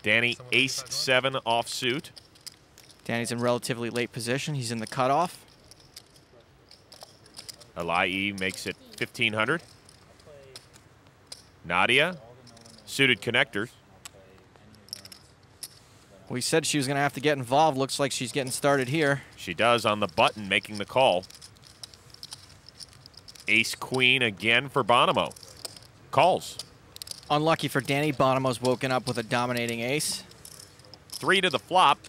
Danny, ace-7 offsuit. Danny's in relatively late position. He's in the cutoff. Alaei makes it 1,500. Nadya, suited connectors. We said she was going to have to get involved. Looks like she's getting started here. She does on the button, making the call. Ace-queen again for Bonomo. Calls. Unlucky for Danny. Bonomo's woken up with a dominating ace. 3 to the flop.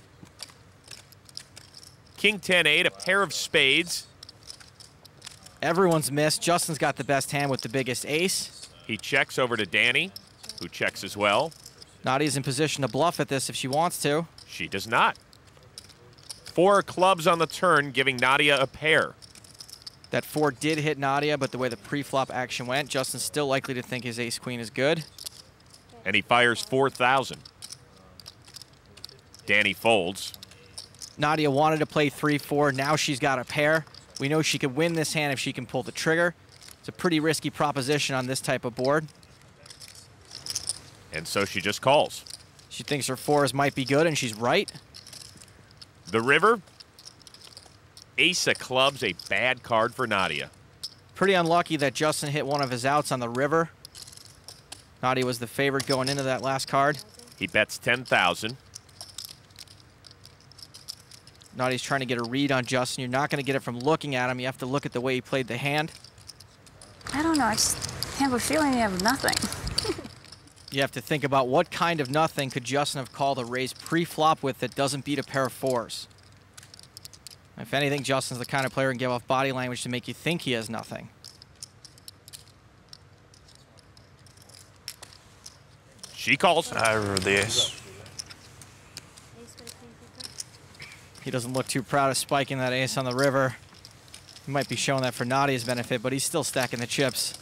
King 10-8, a pair of spades. Everyone's missed. Justin's got the best hand with the biggest ace. He checks over to Danny, who checks as well. Nadya's in position to bluff at this if she wants to. She does not. 4 clubs on the turn, giving Nadya a pair. That 4 did hit Nadya, but the way the pre-flop action went, Justin's still likely to think his ace-queen is good. And he fires 4,000. Danny folds. Nadya wanted to play 3-4. Now she's got a pair. We know she could win this hand if she can pull the trigger. It's a pretty risky proposition on this type of board. And so she just calls. She thinks her 4s might be good, and she's right. The river. Ace of clubs, a bad card for Nadya. Pretty unlucky that Justin hit one of his outs on the river. Nadya was the favorite going into that last card. He bets 10,000. Nadya's trying to get a read on Justin. You're not going to get it from looking at him. You have to look at the way he played the hand. I don't know. I just have a feeling you have nothing. You have to think about what kind of nothing could Justin have called a raise pre-flop with that doesn't beat a pair of 4s. If anything, Justin's the kind of player who can give off body language to make you think he has nothing. She calls. I river the ace. He doesn't look too proud of spiking that ace on the river. He might be showing that for Nadya's benefit, but he's still stacking the chips.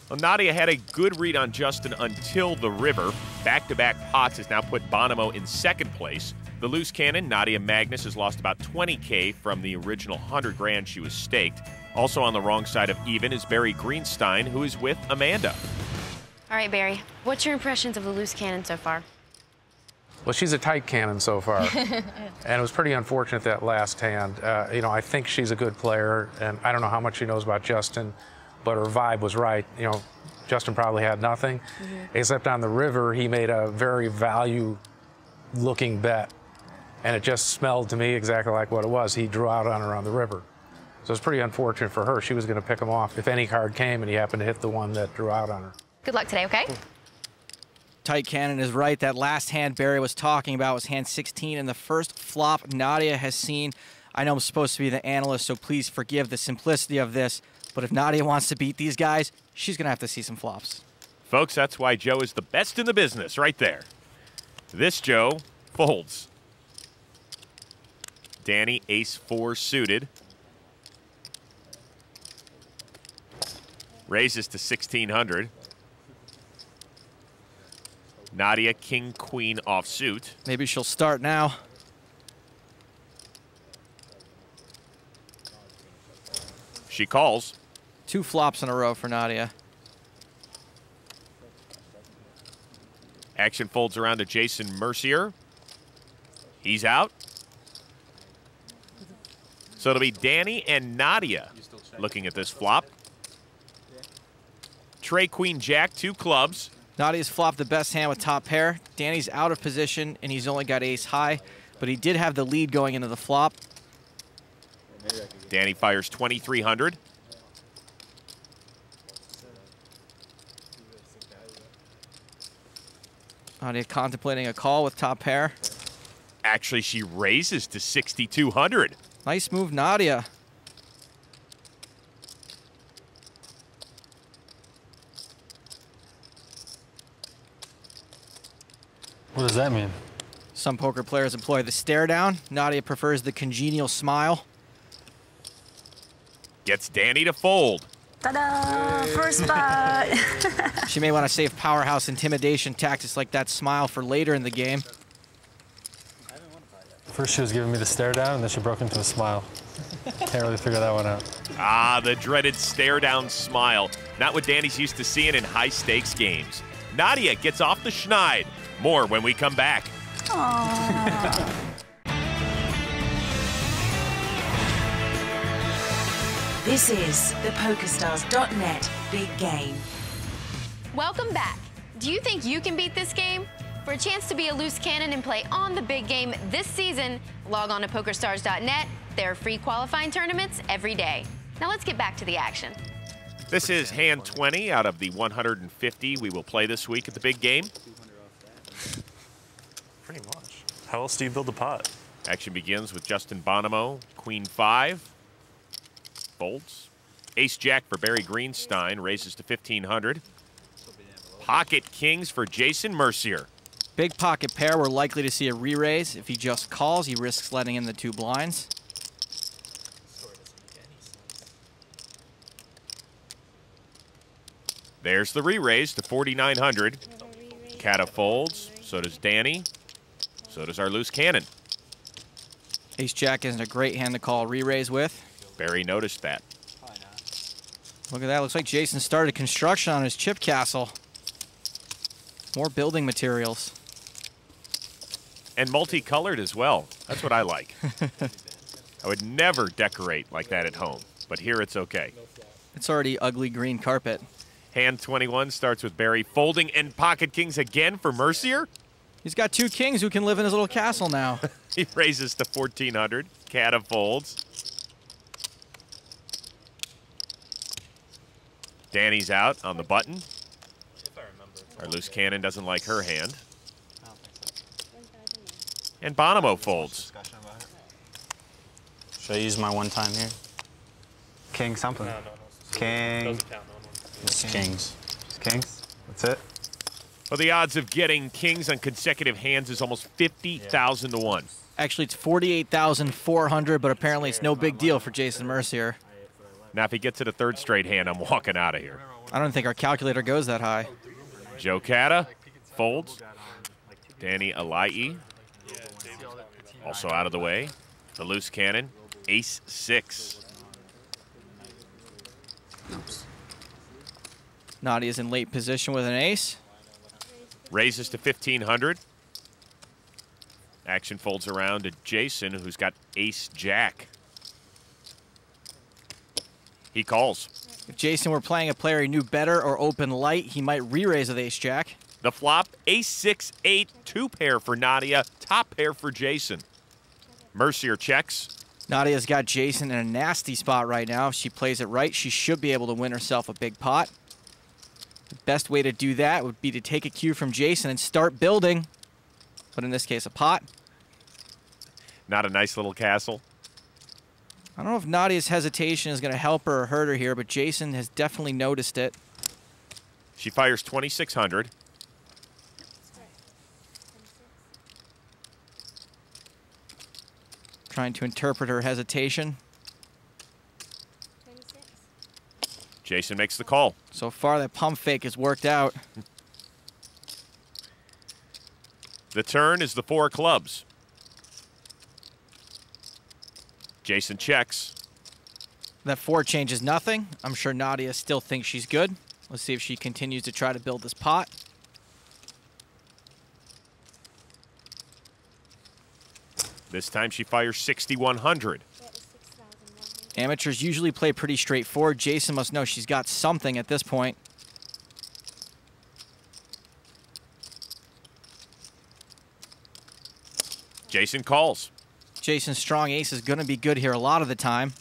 Well, Nadya had a good read on Justin until the river. Back-to-back pots has now put Bonomo in second place. The loose cannon, Nadya Magnus, has lost about 20K from the original 100 grand she was staked. Also on the wrong side of even is Barry Greenstein, who is with Amanda. All right, Barry, what's your impressions of the loose cannon so far? Well, she's a tight cannon so far, and it was pretty unfortunate that last hand. You know, I think she's a good player, and I don't know how much she knows about Justin, but her vibe was right. You know, Justin probably had nothing, except on the river, he made a very value-looking bet, and it just smelled to me exactly like what it was. He drew out on her on the river. So it's pretty unfortunate for her. She was going to pick him off if any card came, and he happened to hit the one that drew out on her. Good luck today, okay? Tight cannon is right. That last hand Barry was talking about was hand 16 and the first flop Nadya has seen. I know I'm supposed to be the analyst, so please forgive the simplicity of this, but if Nadya wants to beat these guys, she's going to have to see some flops. Folks, that's why Joe is the best in the business right there. This Joe folds. Danny, ace-4 suited. Raises to 1,600. Nadya, king-queen offsuit. Maybe she'll start now. She calls. 2 flops in a row for Nadya. Action folds around to Jason Mercier. He's out. So it'll be Danny and Nadya looking at this flop. Trey, queen, jack, 2 clubs. Nadya's flopped the best hand with top pair. Danny's out of position, and he's only got ace high, but he did have the lead going into the flop. Danny fires 2,300. Nadya contemplating a call with top pair. Actually, she raises to 6,200. Nice move, Nadya. What does that mean? Some poker players employ the stare down. Nadya prefers the congenial smile. Gets Danny to fold. Ta-da! First spot. She may want to save powerhouse intimidation tactics like that smile for later in the game. First she was giving me the stare down, and then she broke into a smile. Can't really figure that one out. Ah, the dreaded stare down smile. Not what Danny's used to seeing in high stakes games. Nadya gets off the schneid. More when we come back. Aww. This is the PokerStars.net Big Game. Welcome back. Do you think you can beat this game? For a chance to be a loose cannon and play on the big game this season, log on to PokerStars.net. There are free qualifying tournaments every day. Now let's get back to the action. This is hand 20 out of the 150 we will play this week at the big game. Pretty much. How else do you build a pot? Action begins with Justin Bonomo, Queen 5. Folds. Ace-Jack for Barry Greenstein, raises to 1,500. Pocket Kings for Jason Mercier. Big pocket pair, we're likely to see a re-raise. If he just calls, he risks letting in the 2 blinds. There's the re-raise to 4,900. Cada folds, so does Danny, so does our loose cannon. Ace-Jack isn't a great hand to call re-raise with. Barry noticed that. Look at that, looks like Jason started construction on his chip castle. More building materials. And multicolored as well. That's what I like. I would never decorate like that at home, but here it's okay. It's already ugly green carpet. Hand 21 starts with Barry folding and pocket kings again for Mercier. He's got 2 kings who can live in his little castle now. He raises to 1,400. Cada folds. Danny's out on the button. Our loose cannon doesn't like her hand. And Bonomo folds. Should I use my one time here? King something. No. King. It's kings. Kings. That's it. Well, the odds of getting kings on consecutive hands is almost 50,000 to 1. Actually, it's 48,400, but apparently it's no big deal for Jason Mercier. Now, if he gets to the 3rd straight hand, I'm walking out of here. I don't think our calculator goes that high. Joe Cada folds. Danny Alaei also out of the way. The loose cannon, Ace-6. Nadya's in late position with an ace. Raises to 1,500. Action folds around to Jason, who's got Ace-Jack. He calls. If Jason were playing a player he knew better or open light, he might re-raise with ace-jack. The flop, Ace-6-8, 2-pair for Nadya, top pair for Jason. Mercier checks. Nadya's got Jason in a nasty spot right now. If she plays it right, she should be able to win herself a big pot. The best way to do that would be to take a cue from Jason and start building, but in this case, a pot. Not a nice little castle. I don't know if Nadya's hesitation is going to help her or hurt her here, but Jason has definitely noticed it. She fires 2,600. Trying to interpret her hesitation. Jason makes the call. So far, that pump fake has worked out. The turn is the 4 clubs. Jason checks. That 4 changes nothing. I'm sure Nadya still thinks she's good. Let's see if she continues to try to build this pot. This time she fires 6,100. Amateurs usually play pretty straightforward. Jason must know she's got something at this point. Jason calls. Jason's strong ace is going to be good here a lot of the time.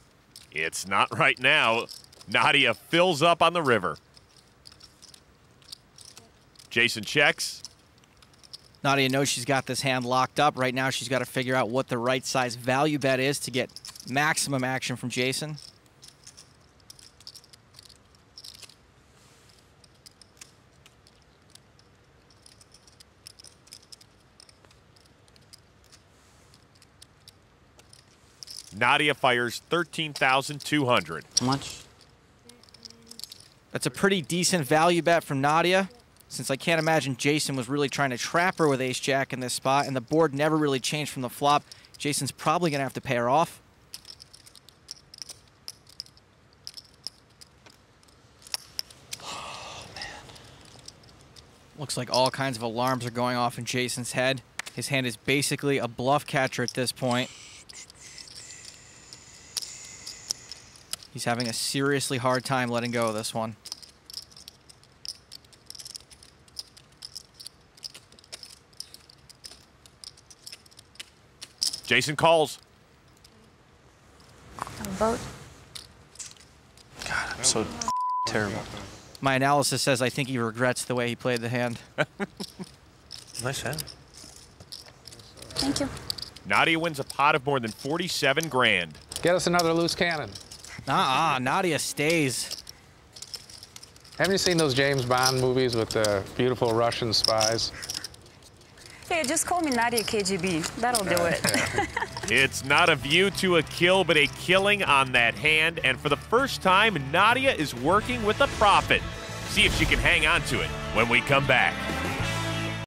It's not right now. Nadya fills up on the river. Jason checks. Nadya knows she's got this hand locked up. Right now she's got to figure out what the right size value bet is to get maximum action from Jason. Nadya fires 13,200. How much? That's a pretty decent value bet from Nadya, since I can't imagine Jason was really trying to trap her with ace-jack in this spot, and the board never really changed from the flop. Jason's probably going to have to pay her off. Oh, man. Looks like all kinds of alarms are going off in Jason's head. His hand is basically a bluff catcher at this point. He's having a seriously hard time letting go of this one. Jason calls. A boat. God, I'm so terrible. My analysis says I think he regrets the way he played the hand. Nice hand. Thank you. Nadya wins a pot of more than 47 grand. Get us another loose cannon. Nadya stays. Haven't you seen those James Bond movies with the beautiful Russian spies? Hey, just call me Nadya KGB. That'll do it. It's not a view to a kill, but a killing on that hand. And for the first time, Nadya is working with a profit. See if she can hang on to it when we come back.